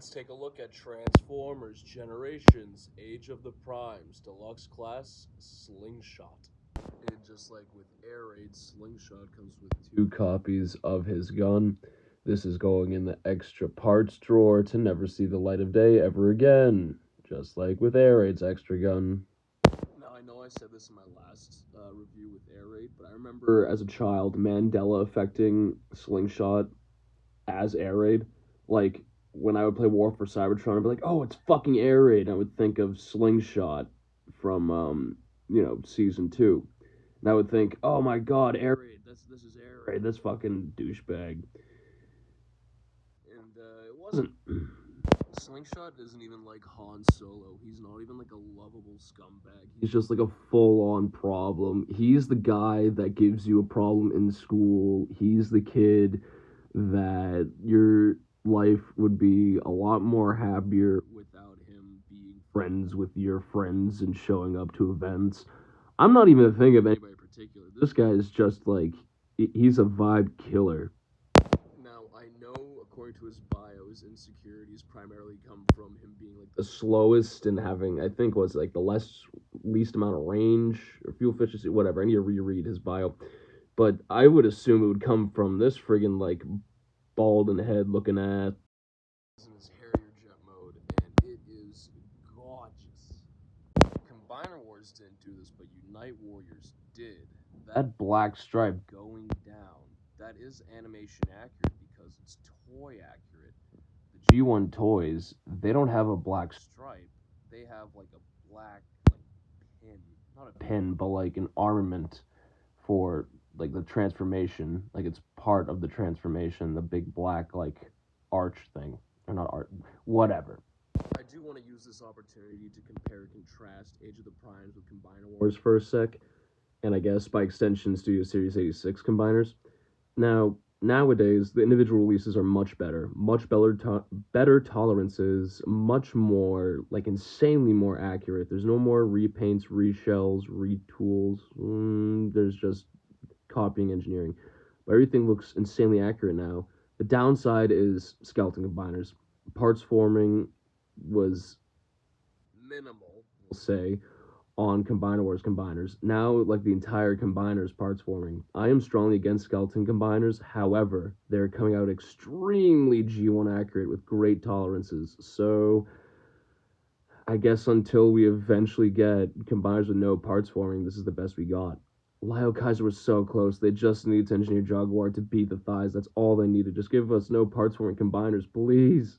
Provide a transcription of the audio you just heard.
Let's take a look at Transformers Generations Age of the Primes Deluxe Class Slingshot. And just like with Air Raid, Slingshot comes with two copies of his gun. This is going in the extra parts drawer to never see the light of day ever again. Just like with Air Raid's extra gun. Now, I know I said this in my last review with Air Raid, but I remember as a child Mandela affecting Slingshot as Air Raid. Like, when I would play War for Cybertron, I'd be like, oh, it's fucking Air Raid. And I would think of Slingshot from, Season 2. And I would think, oh my god, Air Raid, this is Air Raid, this fucking douchebag. And, it wasn't. Slingshot isn't even like Han Solo. He's not even like a lovable scumbag. He's just like a full-on problem. He's the guy that gives you a problem in school. He's the kid that your life would be a lot more happier without him being friends with your friends and showing up to events. I'm not even thinking of anybody in particular. This guy is just like, he's a vibe killer. Now, I know, according to his bio, his insecurities primarily come from him being like the slowest and having, I think, was like the least amount of range or fuel efficiency, whatever. I need to reread his bio. But I would assume it would come from this friggin' like bald and head looking ass. In his Harrier jet mode, and it is gorgeous. Combiner Wars didn't do this, but Unite Warriors did. That black stripe going down, that is animation accurate because it's toy accurate. The G1 toys, they don't have a black stripe. They have like a black like pin, not a pin, but like an armament for like the transformation, like it's part of the transformation, the big black like arch thing, or not art, whatever. I do want to use this opportunity to compare and contrast Age of the Primes with Combiner Wars for a sec, and I guess by extension Studio Series 86 combiners. Now, nowadays, the individual releases are much better better tolerances, much more, like, insanely more accurate. There's no more repaints, reshells, retools. There's just copying engineering. But everything looks insanely accurate now. The downside is skeleton combiners. Parts forming was minimal, we'll say, on Combiner Wars combiners. Now, like, the entire combiner's parts forming. I am strongly against skeleton combiners. However, they're coming out extremely G1 accurate with great tolerances. So, I guess until we eventually get combiners with no parts forming, this is the best we got. Lyle Kaiser was so close. They just need to engineer Jaguar to beat the thighs. That's all they needed. Just give us no parts forming combiners, please.